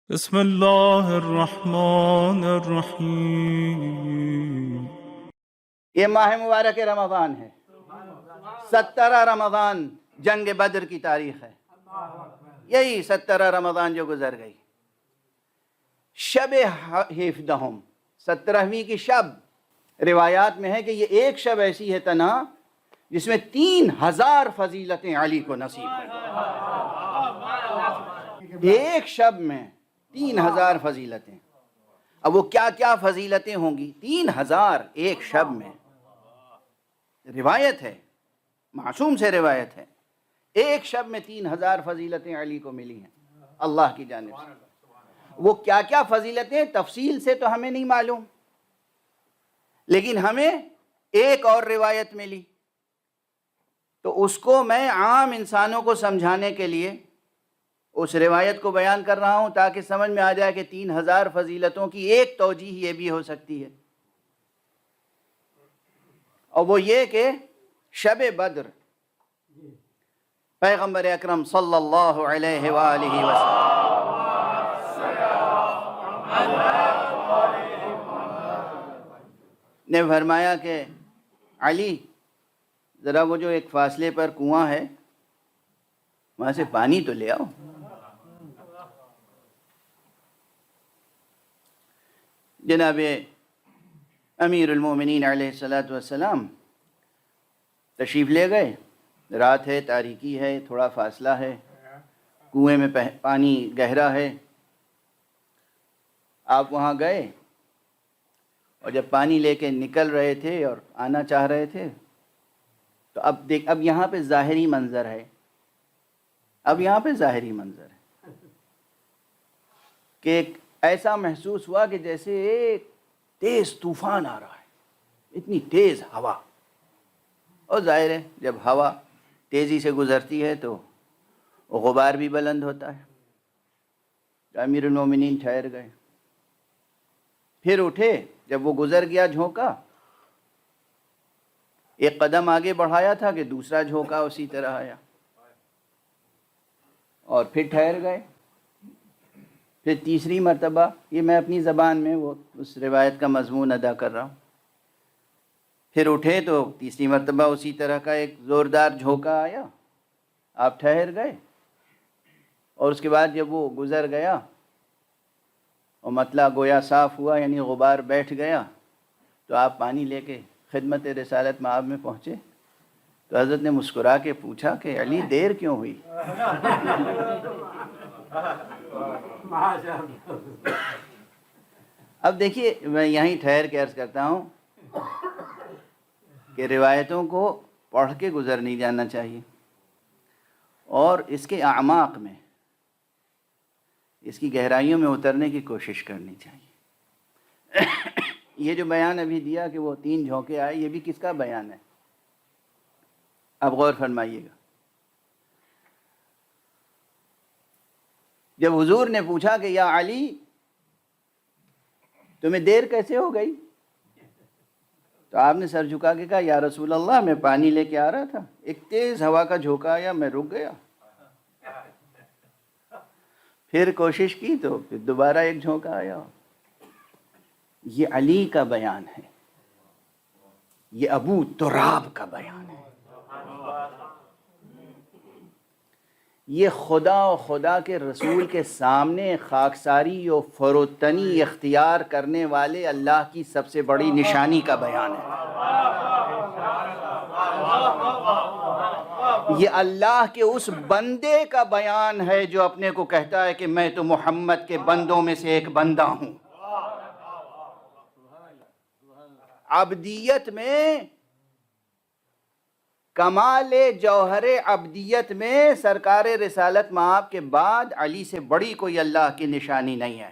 بسم اللہ الرحمن الرحیم۔ یہ ماہ مبارک رمضان ہے، 17 رمضان جنگ بدر کی تاریخ ہے۔ یہی 17 رمضان جو گزر گئی، شب ہفدہم 17ویں کی شب، روایات میں ہے کہ یہ ایک شب ایسی ہے تنہا جس میں 3000 فضیلتیں علی کو نصیب ہوئی۔ ایک شب میں 3000 فضیلتیں۔ اب وہ کیا کیا فضیلتیں ہوں گی 3000 ایک شب میں؟ روایت ہے، معصوم سے روایت ہے، ایک شب میں 3000 فضیلتیں علی کو ملی ہیں اللہ کی جانب سے۔ وہ کیا کیا فضیلتیں تفصیل سے تو ہمیں نہیں معلوم، لیکن ہمیں ایک اور روایت ملی، تو اس کو میں عام انسانوں کو سمجھانے کے لیے اس روایت کو بیان کر رہا ہوں تاکہ سمجھ میں آ جائے کہ 3000 فضیلتوں کی ایک توجیہ یہ بھی ہو سکتی ہے، اور وہ یہ کہ شب بدر پیغمبر اکرم صلی اللہ علیہ وآلہ وسلم نے فرمایا کہ علی ذرا وہ جو ایک فاصلے پر کنواں ہے وہاں سے پانی تو لے آؤ۔ جناب امیر المومنین علیہ السلام تشریف لے گئے، رات ہے، تاریکی ہے، تھوڑا فاصلہ ہے، کنویں میں پانی گہرا ہے۔ آپ وہاں گئے اور جب پانی لے کے نکل رہے تھے اور آنا چاہ رہے تھے تو اب یہاں پہ ظاہری منظر ہے، کہ ایک ایسا محسوس ہوا کہ جیسے ایک تیز طوفان آ رہا ہے، اتنی تیز ہوا، اور ظاہر ہے جب ہوا تیزی سے گزرتی ہے تو غبار بھی بلند ہوتا ہے۔ امیر المومنین ٹھہر گئے، پھر اٹھے، جب وہ گزر گیا جھونکا، ایک قدم آگے بڑھایا تھا کہ دوسرا جھونکا اسی طرح آیا، اور پھر ٹھہر گئے، پھر تیسری مرتبہ، یہ میں اپنی زبان میں وہ اس روایت کا مضمون ادا کر رہا ہوں، پھر اٹھے تو تیسری مرتبہ اسی طرح کا ایک زوردار جھونکا آیا، آپ ٹھہر گئے، اور اس کے بعد جب وہ گزر گیا اور مطلع گویا صاف ہوا، یعنی غبار بیٹھ گیا، تو آپ پانی لے کے خدمت رسالت مآب میں پہنچے تو حضرت نے مسکرا کے پوچھا کہ علی دیر کیوں ہوئی؟ اب دیکھیے، میں یہیں ٹھہر کے عرض کرتا ہوں کہ روایتوں کو پڑھ کے گزر نہیں جانا چاہیے، اور اس کے اعماق میں، اس کی گہرائیوں میں اترنے کی کوشش کرنی چاہیے۔ یہ جو بیان ابھی دیا کہ وہ 3 جھونکے آئے، یہ بھی کس کا بیان ہے؟ اب غور فرمائیے گا۔ جب حضور نے پوچھا کہ یا علی تمہیں دیر کیسے ہو گئی، تو آپ نے سر جھکا کے کہا یا رسول اللہ میں پانی لے کے آ رہا تھا، ایک تیز ہوا کا جھونکا آیا، میں رک گیا، پھر کوشش کی تو پھر دوبارہ ایک جھونکا آیا۔ یہ علی کا بیان ہے، یہ ابو تراب کا بیان ہے، یہ خدا و خدا کے رسول کے سامنے خاکساری و فروتنی اختیار کرنے والے اللہ کی سب سے بڑی نشانی کا بیان ہے۔ یہ اللہ کے اس بندے کا بیان ہے جو اپنے کو کہتا ہے کہ میں تو محمد کے بندوں میں سے ایک بندہ ہوں۔ عبدیت میں، کمال جوہر عبدیت میں سرکار رسالت مآب کے بعد علی سے بڑی کوئی اللہ کی نشانی نہیں ہے۔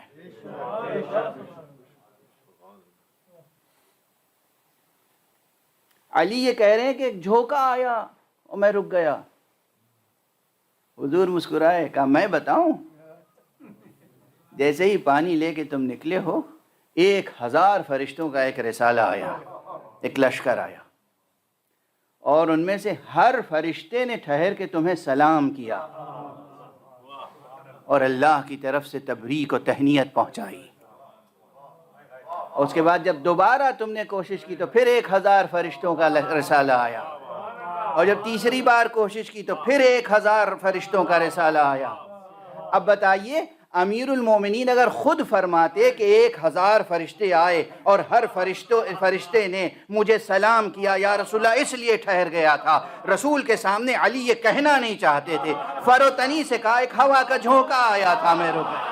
علی یہ کہہ رہے ہیں کہ ایک جھونکا آیا اور میں رک گیا۔ حضور مسکرائے، کہا میں بتاؤں؟ جیسے ہی پانی لے کے تم نکلے ہو، 1000 فرشتوں کا ایک رسالہ آیا، ایک لشکر آیا، اور ان میں سے ہر فرشتے نے ٹھہر کے تمہیں سلام کیا۔ اور اللہ کی طرف سے تبریک و تہنیت پہنچائی. اس کے بعد جب دوبارہ تم نے کوشش کی تو پھر 1000 فرشتوں کا رسالہ آیا، اور جب تیسری بار کوشش کی تو پھر 1000 فرشتوں کا رسالہ آیا. اب بتائیے، امیر المومنین اگر خود فرماتے کہ 1000 فرشتے آئے اور ہر فرشتے نے مجھے سلام کیا، یا رسول اللہ اس لیے ٹھہر گیا تھا، رسول کے سامنے علی یہ کہنا نہیں چاہتے تھے، فروتنی سے کہا ایک ہوا کا جھونکا آیا تھا میں رکا.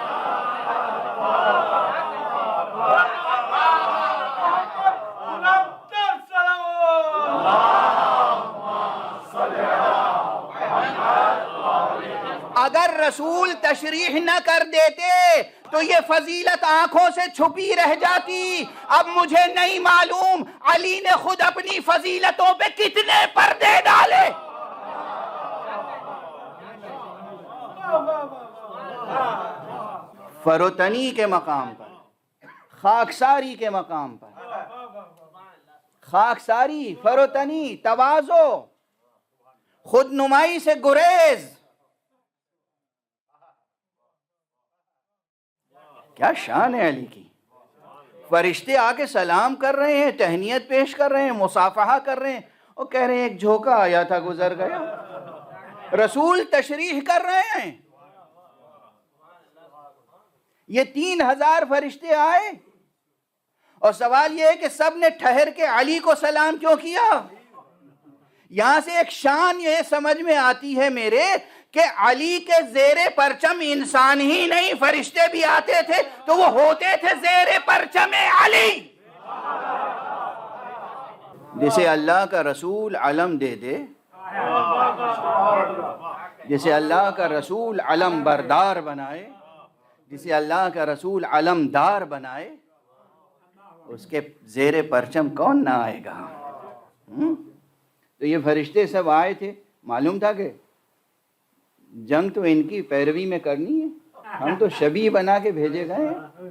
اگر رسول تشریح نہ کر دیتے تو یہ فضیلت آنکھوں سے چھپی رہ جاتی. اب مجھے نہیں معلوم علی نے خود اپنی فضیلتوں پہ کتنے پردے ڈالے. فروتنی کے مقام پر، خاکساری کے مقام پر، خاکساری، فروتنی، تواضع، خود نمائی سے گریز. کیا شان ہے علی کی. فرشتے آ کے سلام کر رہے ہیں، تہنیت پیش کر رہے ہیں، مصافحہ کر رہے ہیں، اور کہہ رہے ہیں ایک جھونکا آیا تھا گزر گیا. رسول تشریح کر رہے ہیں. یہ 3000 فرشتے آئے، اور سوال یہ ہے کہ سب نے ٹھہر کے علی کو سلام کیوں کیا؟ یہاں سے ایک شان یہ سمجھ میں آتی ہے میرے کہ علی کے زیر پرچم انسان ہی نہیں فرشتے بھی آتے تھے تو وہ ہوتے تھے زیر پرچم علی. جسے اللہ کا رسول علم دے دے، جسے اللہ کا رسول علم بردار بنائے، جسے اللہ کا رسول علم دار بنائے، اس کے زیر پرچم کون نہ آئے گا؟ تو یہ فرشتے سب آئے تھے، معلوم تھا کہ جنگ تو ان کی پیروی میں کرنی ہے، ہم تو شبیہ بنا کے بھیجے گئے ہیں.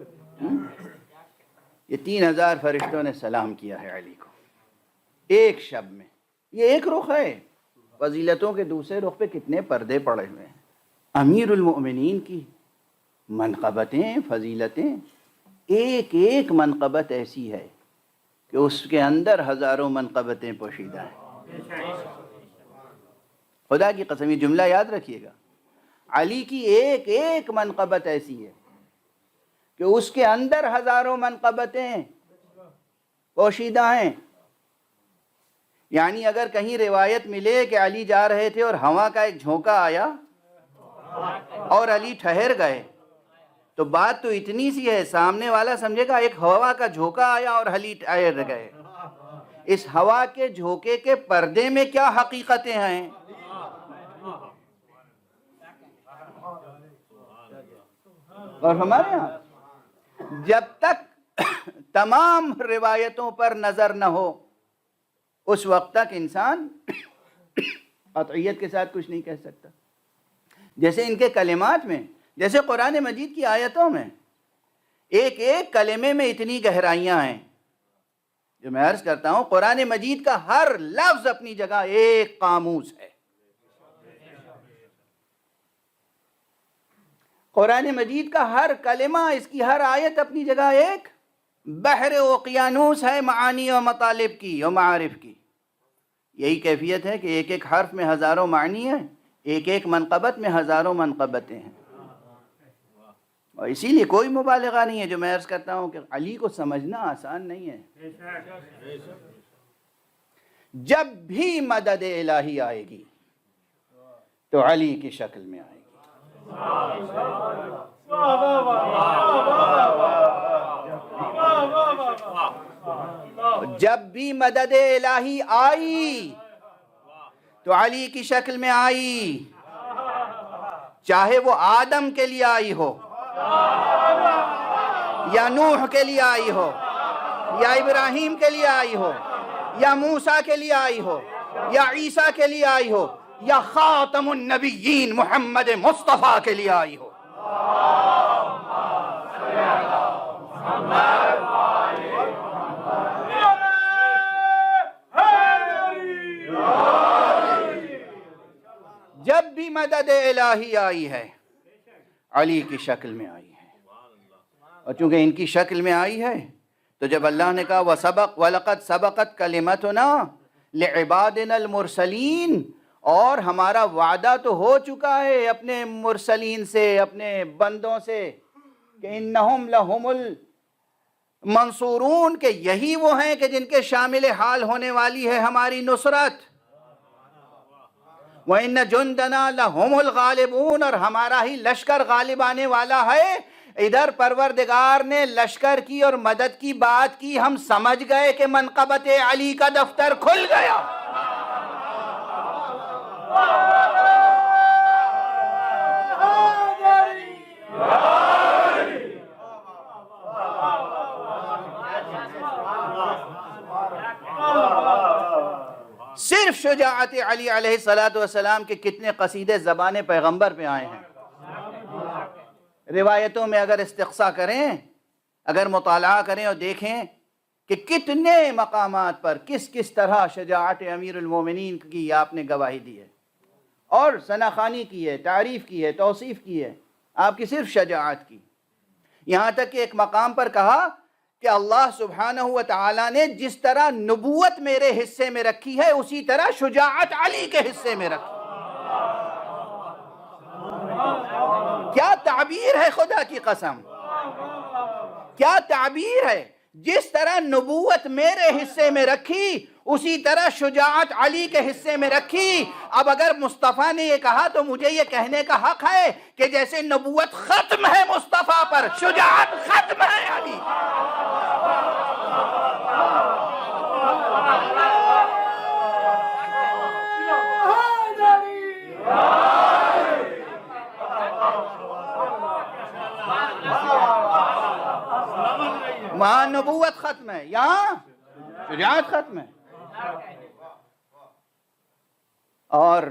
یہ 3000 فرشتوں نے سلام کیا ہے علی کو ایک شب میں. یہ ایک رخ ہے، فضیلتوں کے دوسرے رخ پہ کتنے پردے پڑے ہوئے ہیں. امیر المؤمنین کی منقبتیں، فضیلتیں، ایک ایک منقبت ایسی ہے کہ اس کے اندر ہزاروں منقبتیں پوشیدہ ہیں. خدا کی قسم یہ جملہ یاد رکھیے گا، علی کی ایک ایک منقبت ایسی ہے کہ اس کے اندر ہزاروں منقبتیں پوشیدہ ہیں. یعنی اگر کہیں روایت ملے کہ علی جا رہے تھے اور ہوا کا ایک جھونکا آیا اور علی ٹھہر گئے، تو بات تو اتنی سی ہے، سامنے والا سمجھے گا ایک ہوا کا جھونکا آیا اور علی ٹھہر گئے. اس ہوا کے جھونکے کے پردے میں کیا حقیقتیں ہیں؟ اور ہمارے یہاں جب تک تمام روایتوں پر نظر نہ ہو اس وقت تک انسان قطعیت کے ساتھ کچھ نہیں کہہ سکتا. جیسے ان کے کلمات میں، جیسے قرآن مجید کی آیتوں میں ایک ایک کلمے میں اتنی گہرائیاں ہیں جو میں عرض کرتا ہوں قرآن مجید کا ہر لفظ اپنی جگہ ایک قاموس ہے. قرآن مجید کا ہر کلمہ، اس کی ہر آیت اپنی جگہ ایک بحر اوقیانوس ہے معانی و مطالب کی و معارف کی. یہی کیفیت ہے کہ ایک ایک حرف میں ہزاروں معنی ہیں، ایک ایک منقبت میں ہزاروں منقبتیں ہیں. اور اسی لیے کوئی مبالغہ نہیں ہے جو میں عرض کرتا ہوں کہ علی کو سمجھنا آسان نہیں ہے. جب بھی مدد الہی آئے گی تو علی کی شکل میں آئے گی. جب بھی مدد الہی آئی تو علی کی شکل میں آئی، چاہے وہ آدم کے لیے آئی ہو، یا نوح کے لیے آئی ہو، یا ابراہیم کے لیے آئی ہو، یا موسیٰ کے لیے آئی ہو، یا عیسیٰ کے لیے آئی ہو، یا خاتم النبیین محمد مصطفیٰ کے لیے آئی ہو. جب بھی مدد الہی آئی ہے علی کی شکل میں آئی ہے، اور چونکہ ان کی شکل میں آئی ہے تو جب اللہ نے کہا وَلَقَدْ سَبَقَتْ كَلِمَتُنَا لِعِبَادِنَا الْمُرْسَلِينَ، اور ہمارا وعدہ تو ہو چکا ہے اپنے مرسلین سے، اپنے بندوں سے، کہ انہم لہم المنصورون، کہ یہی وہ ہیں کہ جن کے شامل حال ہونے والی ہے ہماری نصرت، وَإِنَّ جُنْدَنَا لَهُمُ الْغَالِبُونَ، اور ہمارا ہی لشکر غالب آنے والا ہے۔ ادھر پروردگار نے لشکر کی اور مدد کی بات کی، ہم سمجھ گئے کہ منقبت علی کا دفتر کھل گیا۔ صرف شجاعت علی علیہ السلام کے کتنے قصیدے زبان پیغمبر پہ آئے ہیں۔ روایتوں میں اگر استقصاء کریں، اگر مطالعہ کریں اور دیکھیں کہ کتنے مقامات پر کس کس طرح شجاعت امیر المومنین کی آپ نے گواہی دی ہے، اور ثناخوانی کی ہے، تعریف کی ہے، توصیف کی ہے آپ کی صرف شجاعت کی۔ یہاں تک کہ ایک مقام پر کہا کہ اللہ سبحانہ و تعالیٰ نے جس طرح نبوت میرے حصے میں رکھی ہے اسی طرح شجاعت علی کے حصے میں رکھی۔ کیا تعبیر ہے، خدا کی قسم، کیا تعبیر ہے! جس طرح نبوت میرے حصے میں رکھی اسی طرح شجاعت علی کے حصے میں رکھی۔ اب اگر مصطفیٰ نے یہ کہا تو مجھے یہ کہنے کا حق ہے کہ جیسے نبوت ختم ہے مصطفیٰ پر، شجاعت ختم ہے علی۔ وہاں نبوت ختم ہے، یہاں شجاعت ختم ہے۔ اور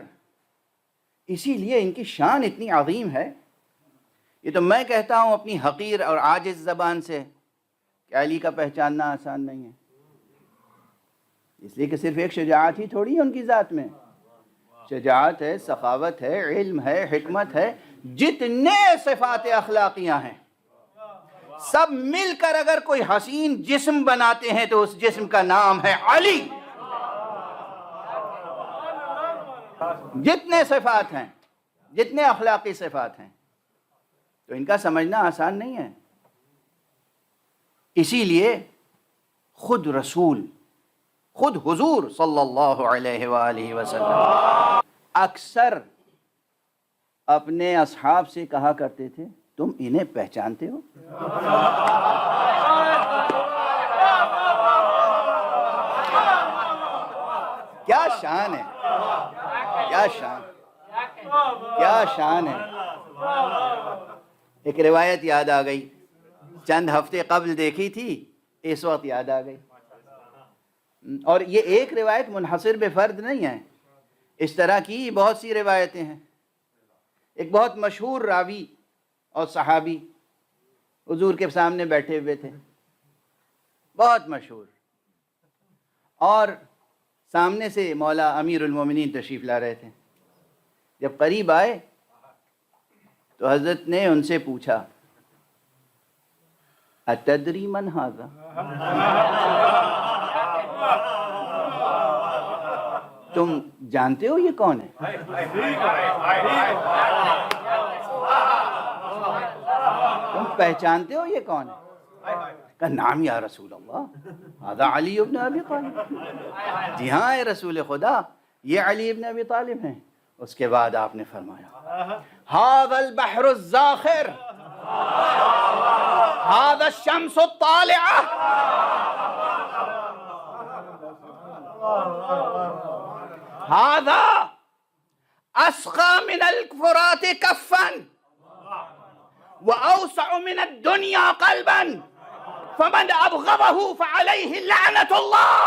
اسی لیے ان کی شان اتنی عظیم ہے۔ یہ تو میں کہتا ہوں اپنی حقیر اور عاجز زبان سے کہ علی کا پہچاننا آسان نہیں ہے، اس لیے کہ صرف ایک شجاعت ہی تھوڑی ہے ان کی ذات میں، شجاعت ہے، سخاوت ہے، علم ہے، حکمت ہے، جتنے صفات اخلاقیاں ہیں سب مل کر اگر کوئی حسین جسم بناتے ہیں تو اس جسم کا نام ہے علی۔ جتنے صفات ہیں، جتنے اخلاقی صفات ہیں، تو ان کا سمجھنا آسان نہیں ہے۔ اسی لیے خود رسول، خود حضور صلی اللہ علیہ وآلہ وسلم اکثر اپنے اصحاب سے کہا کرتے تھے تم انہیں پہچانتے ہو؟ کیا شان ہے، کیا شان، کیا شان ہے۔ ایک روایت یاد آ گئی، چند ہفتے قبل دیکھی تھی، اس وقت یاد آ گئی۔ اور یہ ایک روایت منحصر بے فرد نہیں ہے، اس طرح کی بہت سی روایتیں ہیں۔ ایک بہت مشہور راوی اور صحابی حضور کے سامنے بیٹھے ہوئے تھے، بہت مشہور، اور سامنے سے مولا امیر المومنین تشریف لا رہے تھے۔ جب قریب آئے تو حضرت نے ان سے پوچھا اتدری من ھذا؟ تم جانتے ہو یہ کون ہے؟ تم پہچانتے ہو یہ کون ہے؟ کہا نام یا رسول اللہ، ھذا علی ابن ابی طالب۔ جی ہاں اے رسول خدا، یہ علی ابن ابی طالب ہیں۔ اس کے بعد آپ نے فرمایا ھذا البحر الزاخر، ھذا الشمس الطالعہ، ھذا اسقى من الفرات كفا واوسع من الدنيا قلبا فمن ابغضه فعليه لعنة الله۔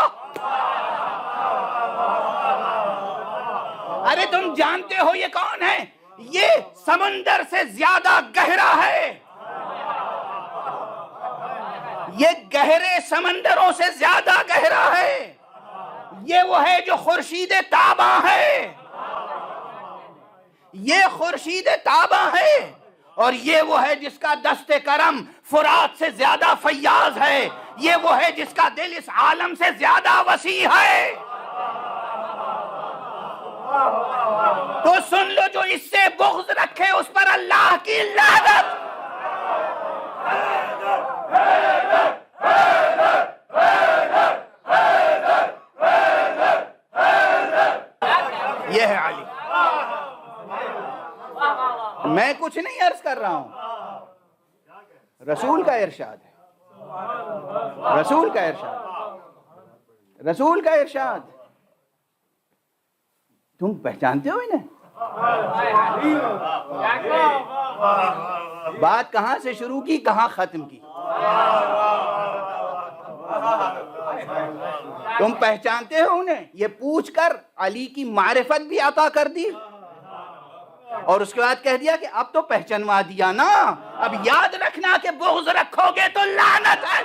ارے تم جانتے ہو یہ کون ہے؟ یہ سمندر سے زیادہ گہرا ہے، یہ گہرے سمندروں سے زیادہ گہرا ہے، یہ وہ ہے جو خورشید تاباں ہے، یہ خورشید تاباں ہے، اور یہ وہ ہے جس کا دست کرم فرات سے زیادہ فیاض ہے، یہ وہ ہے جس کا دل اس عالم سے زیادہ وسیع ہے۔ تو سن لو، جو اس سے بغض رکھے اس پر اللہ کی لعنت۔ یہ ہے علی۔ میں کچھ نہیں عرض کر رہا ہوں، رسول کا ارشاد ہے، رسول کا ارشاد، رسول کا ارشاد۔ تم پہچانتے ہو انہیں؟ بات کہاں سے شروع کی، کہاں ختم کی؟ تم پہچانتے ہو انہیں؟ یہ پوچھ کر علی کی معرفت بھی عطا کر دی، اور اس کے بعد کہہ دیا کہ اب تو پہچانوا دیا نا، اب یاد رکھنا کہ بغض رکھو گے تو لعنت ہے۔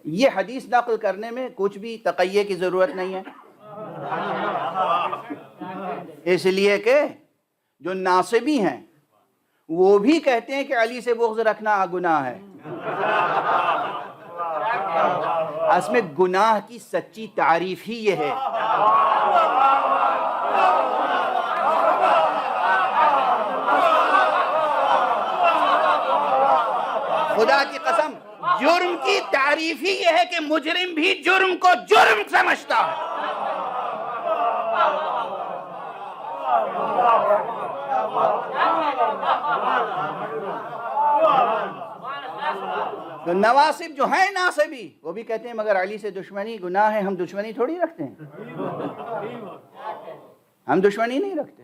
یہ حدیث نقل کرنے میں کچھ بھی تقیہ کی ضرورت نہیں ہے، اس لیے کہ جو ناصبی ہیں وہ بھی کہتے ہیں کہ علی سے بغض رکھنا گناہ ہے۔ اس میں گناہ کی سچی تعریف ہی یہ ہے۔ خدا کی قسم، جرم کی تعریف ہی یہ ہے کہ مجرم بھی جرم کو جرم سمجھتا ہے۔ تو نواصب جو ہیں ناصبی، وہ بھی کہتے ہیں مگر علی سے دشمنی گناہ ہے۔ ہم دشمنی تھوڑی رکھتے ہیں، ہم دشمنی نہیں رکھتے،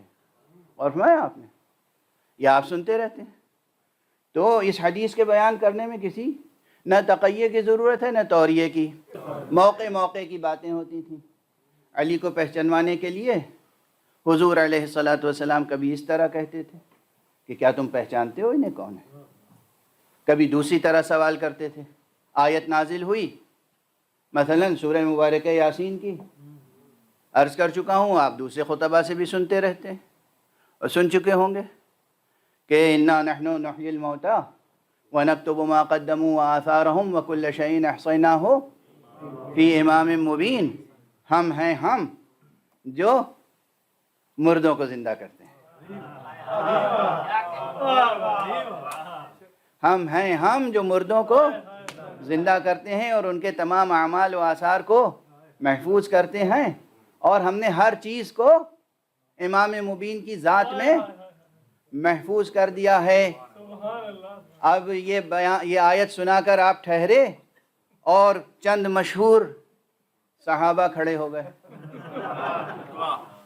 اور فرمایا آپ نے، یا آپ سنتے رہتے ہیں۔ تو اس حدیث کے بیان کرنے میں کسی نہ تقیہ کی ضرورت ہے نہ توریہ کی، موقع موقع کی باتیں ہوتی تھیں۔ علی کو پہچانوانے کے لیے حضور علیہ الصلاۃ والسلام کبھی اس طرح کہتے تھے کہ کیا تم پہچانتے ہو انہیں کون ہے؟ کبھی دوسری طرح سوال کرتے تھے۔ آیت نازل ہوئی مثلا سورہ مبارکہ یاسین کی، عرض کر چکا ہوں، آپ دوسرے خطبہ سے بھی سنتے رہتے ہیں اور سن چکے ہوں گے کہ انا نحن نحیی الموتى ونکتب ما قدموا وآثارهم وکل شیء احصیناہ فی امام مبین۔ ہم ہیں ہم جو مردوں کو زندہ کرتے ہیں، ہم ہیں ہم جو مردوں کو زندہ کرتے ہیں اور ان کے تمام اعمال و آثار کو محفوظ کرتے ہیں، اور ہم نے ہر چیز کو امام مبین کی ذات میں محفوظ کر دیا ہے۔ اب یہ آیت سنا کر آپ ٹھہرے اور چند مشہور صحابہ کھڑے ہو گئے،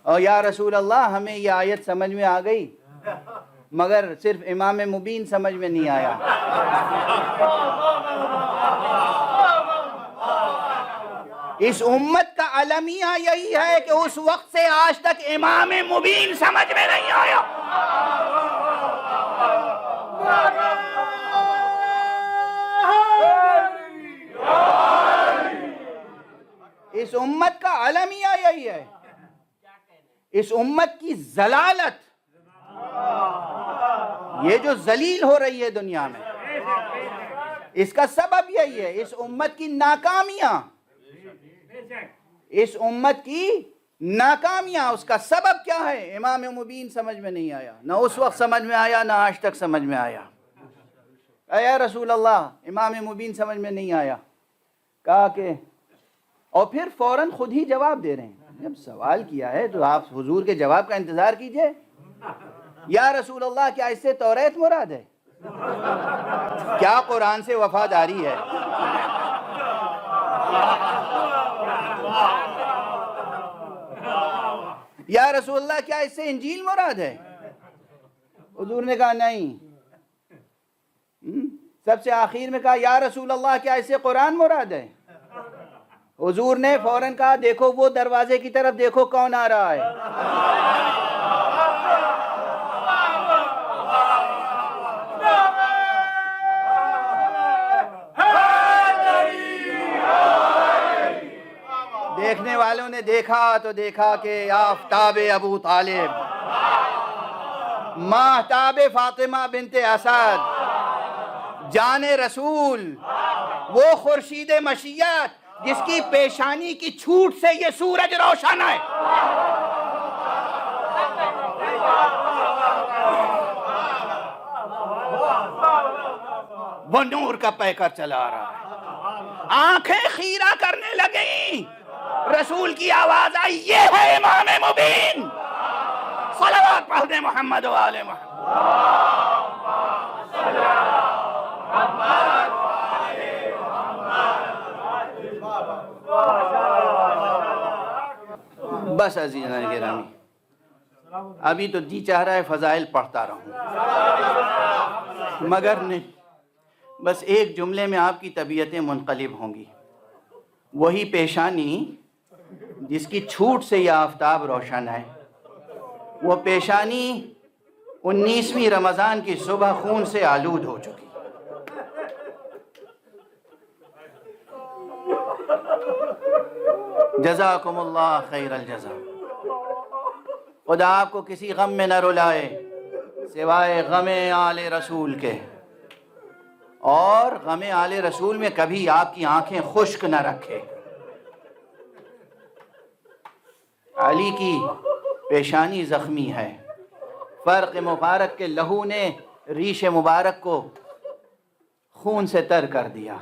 اور یا رسول اللہ ہمیں یہ آیت سمجھ میں آ گئی مگر صرف امام مبین سمجھ میں نہیں آیا۔ اس امت کا المیہ یہی ہے کہ اس وقت سے آج تک امام مبین سمجھ میں نہیں آیا۔ اس امت کا المیہ یہی ہے، اس امت کی ضلالت، یہ جو ذلیل ہو رہی ہے دنیا میں، اس کا سبب یہی ہے۔ اس امت کی ناکامیاں، اس امت کی ناکامیاں، اس کا سبب کیا ہے؟ امام مبین سمجھ میں نہیں آیا، نہ اس وقت سمجھ میں آیا نہ آج تک سمجھ میں آیا۔ اے رسول اللہ امام مبین سمجھ میں نہیں آیا، کہا کہ، اور پھر فوراً خود ہی جواب دے رہے ہیں۔ جب سوال کیا ہے تو آپ حضور کے جواب کا انتظار کیجئے۔ یا رسول اللہ کیا اس سے توریت مراد ہے؟ کیا قرآن سے وفاداری ہے؟ یا رسول اللہ کیا اس سے انجیل مراد ہے؟ حضور نے کہا نہیں۔ سب سے آخر میں کہا یا رسول اللہ کیا اس سے قرآن مراد ہے؟ حضور نے فوراً کہا دیکھو وہ دروازے کی طرف دیکھو کون آ رہا ہے۔ دیکھنے والوں نے دیکھا تو دیکھا کہ آفتاب ابو طالب، ماہتاب فاطمہ بنت اسد، جان رسول، وہ خورشید مشیت جس کی پیشانی کی چھوٹ سے یہ سورج روشن ہے، وہ نور کا پیکر چلا رہا ہے۔ آنکھیں خیرہ کرنے لگیں، رسول کی آواز آئی، یہ ہے امام مبین، صلوات پڑھ دیں محمد و آل محمد۔ بس عزیزان گرامی، ابھی تو جی چاہ رہا ہے فضائل پڑھتا رہوں، مگر نہیں، بس ایک جملے میں آپ کی طبیعتیں منقلب ہوں گی۔ وہی پیشانی جس کی چھوٹ سے یہ آفتاب روشن ہے، وہ پیشانی 19ویں رمضان کی صبح خون سے آلود ہو چکی۔ جزاکم اللہ خیر الجزا۔ خدا آپ کو کسی غم میں نہ رلائے سوائے غم آل رسول کے، اور غم آل رسول میں کبھی آپ کی آنکھیں خشک نہ رکھے۔ علی کی پیشانی زخمی ہے، فرق مبارک کے لہو نے ریش مبارک کو خون سے تر کر دیا۔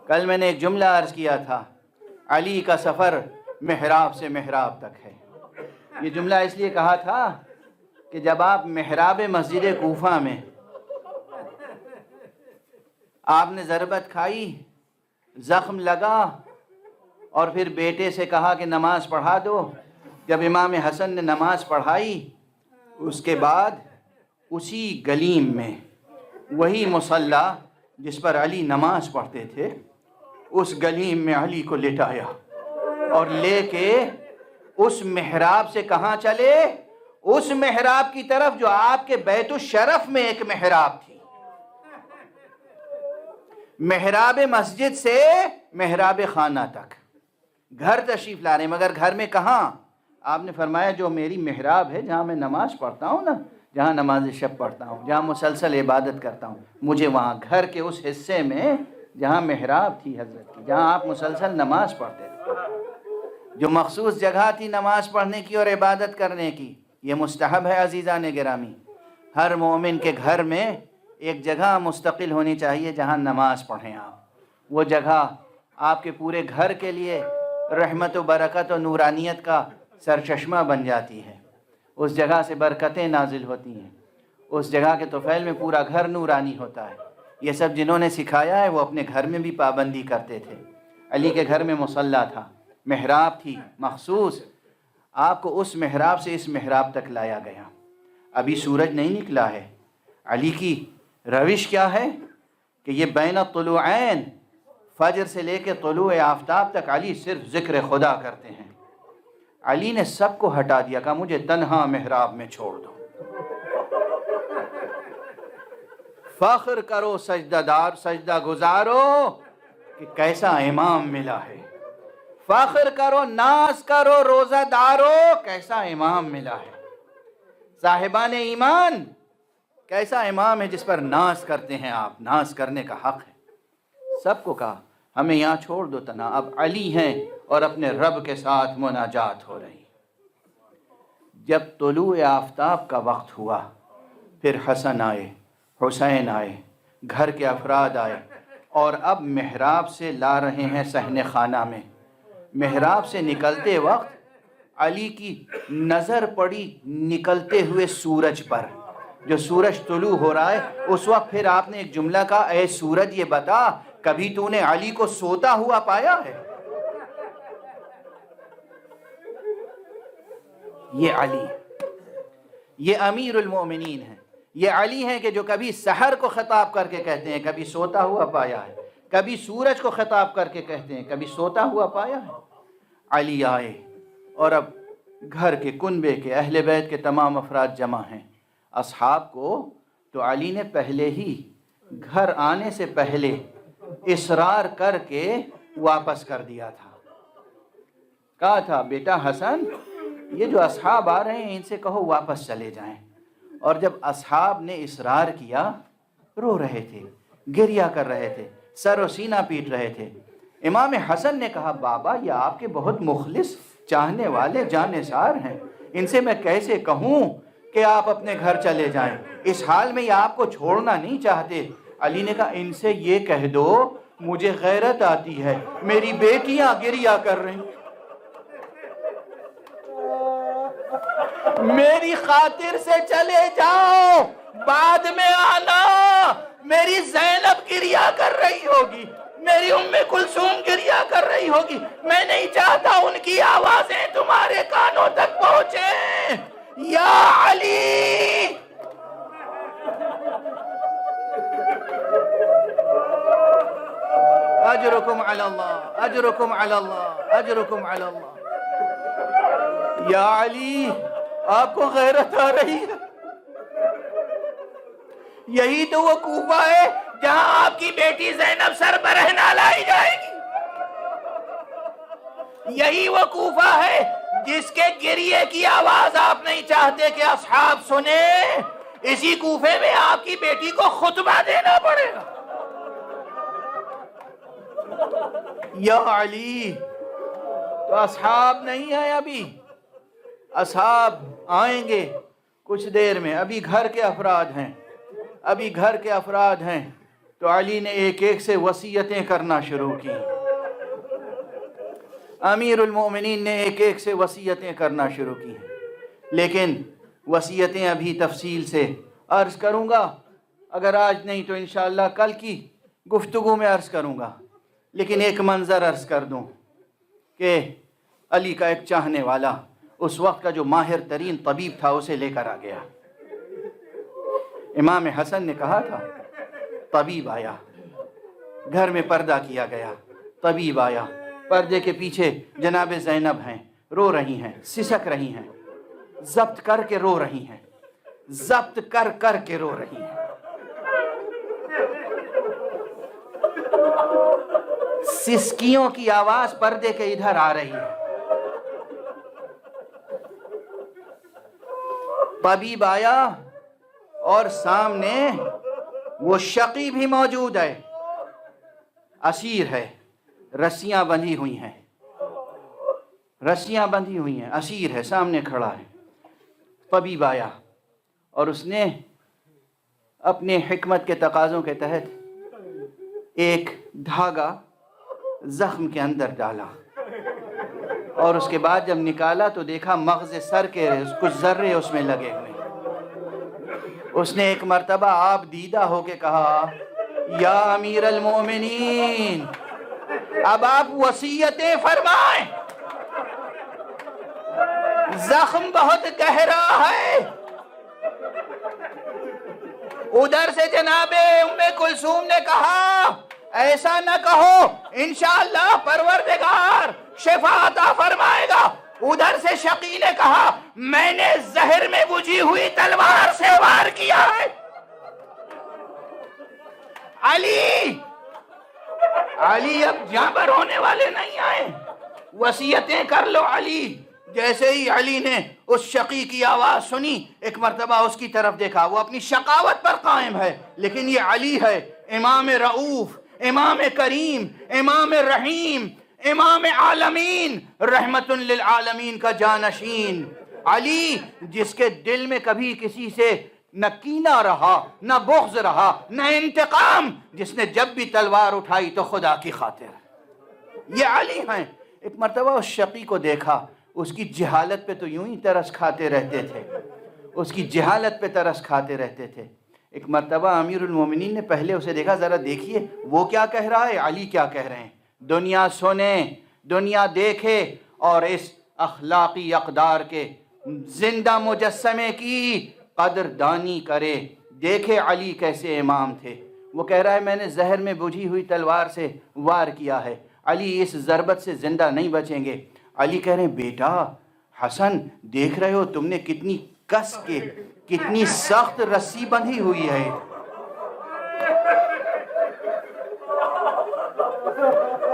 کل میں نے ایک جملہ عرض کیا تھا، علی کا سفر محراب سے محراب تک ہے۔ یہ جملہ اس لیے کہا تھا کہ جب آپ محراب مسجد کوفہ میں آپ نے ضربت کھائی، زخم لگا، اور پھر بیٹے سے کہا کہ نماز پڑھا دو، جب امام حسن نے نماز پڑھائی، اس کے بعد اسی گلیم میں وہی مصلی جس پر علی نماز پڑھتے تھے، اس گلیم میں علی کو لٹایا اور لے کے اس محراب سے کہاں چلے؟ اس محراب کی طرف جو آپ کے بیت الشرف میں ایک محراب تھی۔ محراب مسجد سے محراب خانہ تک گھر تشریف لا رہے ہیں، مگر گھر میں کہاں؟ آپ نے فرمایا جو میری محراب ہے، جہاں میں نماز پڑھتا ہوں نا، جہاں نماز شب پڑھتا ہوں، جہاں مسلسل عبادت کرتا ہوں، مجھے وہاں گھر کے اس حصے میں جہاں محراب تھی حضرت کی، جہاں آپ مسلسل نماز پڑھتے تھے، جو مخصوص جگہ تھی نماز پڑھنے کی اور عبادت کرنے کی، یہ مستحب ہے عزیزان گرامی۔ ہر مومن کے گھر میں ایک جگہ مستقل ہونی چاہیے جہاں نماز پڑھیں آپ۔ وہ جگہ آپ کے پورے گھر کے لیے رحمت و برکت و نورانیت کا سرچشمہ بن جاتی ہے۔ اس جگہ سے برکتیں نازل ہوتی ہیں، اس جگہ کے طفیل میں پورا گھر نورانی ہوتا ہے۔ یہ سب جنہوں نے سکھایا ہے وہ اپنے گھر میں بھی پابندی کرتے تھے۔ علی کے گھر میں مصلی تھا، محراب تھی مخصوص، آپ کو اس محراب سے اس محراب تک لایا گیا۔ ابھی سورج نہیں نکلا ہے۔ علی کی روش کیا ہے کہ یہ بین الطلوعین، فجر سے لے کے طلوع آفتاب تک علی صرف ذکر خدا کرتے ہیں۔ علی نے سب کو ہٹا دیا، کہا مجھے تنہا محراب میں چھوڑ دو۔ فخر کرو سجدہ گزارو کہ کیسا امام ملا ہے، فخر کرو ناز کرو روزہ دارو کیسا امام ملا ہے۔ صاحبان ایمان، کیسا امام ہے جس پر ناز کرتے ہیں آپ، ناز کرنے کا حق ہے۔ سب کو کہا ہمیں یہاں چھوڑ دو تنہا، اب علی ہیں اور اپنے رب کے ساتھ مناجات ہو رہی۔ جب طلوع آفتاب کا وقت ہوا، پھر حسن آئے، حسین آئے، گھر کے افراد آئے، اور اب محراب سے لا رہے ہیں صحن خانہ میں۔ محراب سے نکلتے وقت علی کی نظر پڑی نکلتے ہوئے سورج پر، جو سورج طلوع ہو رہا ہے۔ اس وقت پھر آپ نے ایک جملہ کہا، اے سورج یہ بتا کبھی تو نے علی کو سوتا ہوا پایا ہے؟ یہ علی، یہ امیر المومنین ہے، یہ علی ہیں کہ جو کبھی سحر کو خطاب کر کے کہتے ہیں کبھی سوتا ہوا پایا ہے، کبھی سورج کو خطاب کر کے کہتے ہیں کبھی سوتا ہوا پایا ہے۔ علی آئے اور اب گھر کے کنبے کے اہل بیت کے تمام افراد جمع ہیں۔ اصحاب کو تو علی نے پہلے ہی گھر آنے سے پہلے اصرار کر کے واپس کر دیا تھا۔ کہا تھا بیٹا حسن، یہ جو اصحاب آ رہے ہیں ان سے کہو واپس چلے جائیں، اور جب اصحاب نے اصرار کیا، رو رہے تھے، گریہ کر رہے تھے، سر و سینہ پیٹ رہے تھے۔ امام حسن نے کہا بابا یہ آپ کے بہت مخلص چاہنے والے جانثار ہیں، ان سے میں کیسے کہوں کہ آپ اپنے گھر چلے جائیں، اس حال میں یہ آپ کو چھوڑنا نہیں چاہتے۔ علی نے کہا ان سے یہ کہہ دو مجھے غیرت آتی ہے، میری بیٹیاں گریہ کر رہی، میری خاطر سے چلے جاؤ، بعد میں آنا، میری زینب گریہ کر رہی ہوگی، میری ام کلثوم گریہ کر رہی ہوگی، میں نہیں چاہتا ان کی آوازیں تمہارے کانوں تک پہنچیں۔ یا علی، اجرکم علی اللہ، اجرکم علی اللہ، اجرکم علی اللہ۔ یا علی، آپ کو غیرت آ رہی ہے؟ یہی تو وہ کوفہ ہے جہاں آپ کی بیٹی زینب سربراہ لائی جائے گی، یہی وہ کوفہ ہے جس کے گریے کی آواز آپ نہیں چاہتے کہ اصحاب سنیں، اسی کوفے میں آپ کی بیٹی کو خطبہ دینا پڑے گا۔ یا علی، تو اصحاب نہیں آئے ابھی، اصحاب آئیں گے کچھ دیر میں، ابھی گھر کے افراد ہیں، ابھی گھر کے افراد ہیں۔ تو علی نے ایک ایک سے وصیتیں کرنا شروع کی، امیر المومنین نے ایک ایک سے وصیتیں کرنا شروع کی، لیکن وصیتیں ابھی تفصیل سے عرض کروں گا، اگر آج نہیں تو انشاءاللہ کل کی گفتگو میں عرض کروں گا۔ لیکن ایک منظر عرض کر دوں کہ علی کا ایک چاہنے والا اس وقت کا جو ماہر ترین طبیب تھا اسے لے کر آ گیا۔ امام حسن نے کہا تھا طبیب آیا، گھر میں پردہ کیا گیا، طبیب آیا، پردے کے پیچھے جناب زینب ہیں، رو رہی ہیں، سسک رہی ہیں، ضبط کر کے رو رہی ہیں، ضبط کر کر کے رو رہی ہیں۔ سسکیوں کی آواز پردے کے ادھر آ رہی ہے۔ طبیب آیا اور سامنے وہ شقی بھی موجود ہے، اسیر ہے، رسیاں بندھی ہوئی ہیں، رسیاں بندھی ہوئی ہیں، اسیر ہے، سامنے کھڑا ہے۔ طبیب آیا اور اس نے اپنے حکمت کے تقاضوں کے تحت ایک دھاگا زخم کے اندر ڈالا، اور اس کے بعد جب نکالا تو دیکھا مغز سر کے کچھ ذرے اس میں لگے ہوئے۔ اس نے ایک مرتبہ آپ دیدہ ہو کے کہا یا امیر المومنین، اب آپ وصیتیں فرمائیں، زخم بہت گہرا ہے۔ ادھر سے جناب ام کلثوم نے کہا ایسا نہ کہو، انشاءاللہ پروردگار شفا عطا فرمائے گا۔ ادھر سے شقی نے کہا میں نے زہر میں بجھی ہوئی تلوار سے وار کیا ہے۔ علی اب جانبر ہونے والے نہیں آئے، وصیتیں کر لو علی۔ جیسے ہی علی نے اس شقی کی آواز سنی، ایک مرتبہ اس کی طرف دیکھا، وہ اپنی شقاوت پر قائم ہے، لیکن یہ علی ہے، امام رؤوف، امام کریم، امام رحیم، امام عالمین، رحمت للعالمین کا جانشین علی، جس کے دل میں کبھی کسی سے نہ کینہ رہا، نہ بغض رہا، نہ انتقام، جس نے جب بھی تلوار اٹھائی تو خدا کی خاطر۔ یہ علی ہیں۔ ایک مرتبہ اس شقی کو دیکھا، اس کی جہالت پہ تو یوں ہی ترس کھاتے رہتے تھے، اس کی جہالت پہ ترس کھاتے رہتے تھے۔ ایک مرتبہ امیر المومنین نے پہلے اسے دیکھا، ذرا دیکھیے وہ کیا کہہ رہا ہے، علی کیا کہہ رہے ہیں، دنیا سنے، دنیا دیکھے، اور اس اخلاقی اقدار کے زندہ مجسمے کی قدر دانی کرے، دیکھے علی کیسے امام تھے۔ وہ کہہ رہا ہے میں نے زہر میں بجھی ہوئی تلوار سے وار کیا ہے، علی اس ضربت سے زندہ نہیں بچیں گے۔ علی کہہ رہے ہیں بیٹا حسن، دیکھ رہے ہو تم نے کتنی کس کے، کتنی سخت رسی بندھی ہوئی ہے۔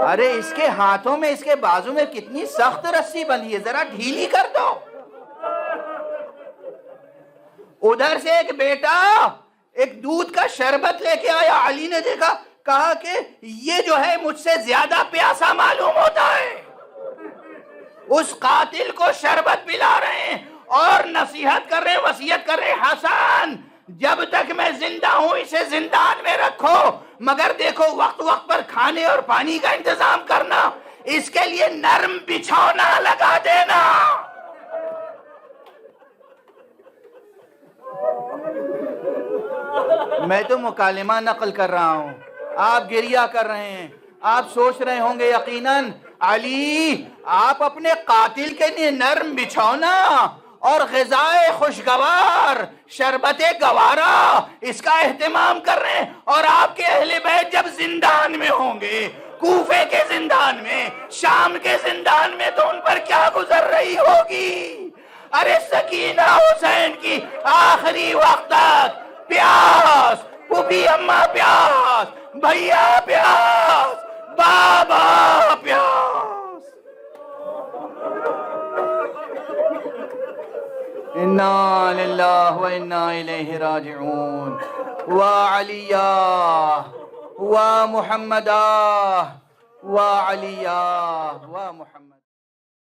ارے اس کے ہاتھوں میں، اس کے بازو میں کتنی سخت رسی بندھی ہے، ذرا ڈھیلی کر دو۔ ادھر سے ایک بیٹا ایک دودھ کا شربت لے کے آیا، علی نے دیکھا، کہا کہ یہ جو ہے مجھ سے زیادہ پیاسا معلوم ہوتا ہے. اس قاتل کو شربت پلا رہے ہیں اور نصیحت کر رہے ہیں، وصیت کر رہے ہیں، حسن جب تک میں زندہ ہوں اسے زندان میں رکھو، مگر دیکھو وقت وقت پر کھانے اور پانی کا انتظام کرنا، اس کے لیے نرم بچھونا لگا دینا. میں تو مکالمہ نقل کر رہا ہوں، آپ گریہ کر رہے ہیں. آپ سوچ رہے ہوں گے یقیناً علی آپ اپنے قاتل کے لیے نرم بچھونا اور غذائے خوشگوار شربت گوارا اس کا اہتمام کر رہے ہیں، اور آپ کے اہل بیت جب زندان میں ہوں گے، کوفے کے زندان میں، شام کے زندان میں، تو ان پر کیا گزر رہی ہوگی. ارے سکینہ حسین کی آخری وقت تک پیاس، پھوپھی اماں پیاس، بھیا پیاس، بابا پیاس. انا للہ و انا الیہ راجعون. وعلیہ ومحمدہ وعلیہ ومحمد.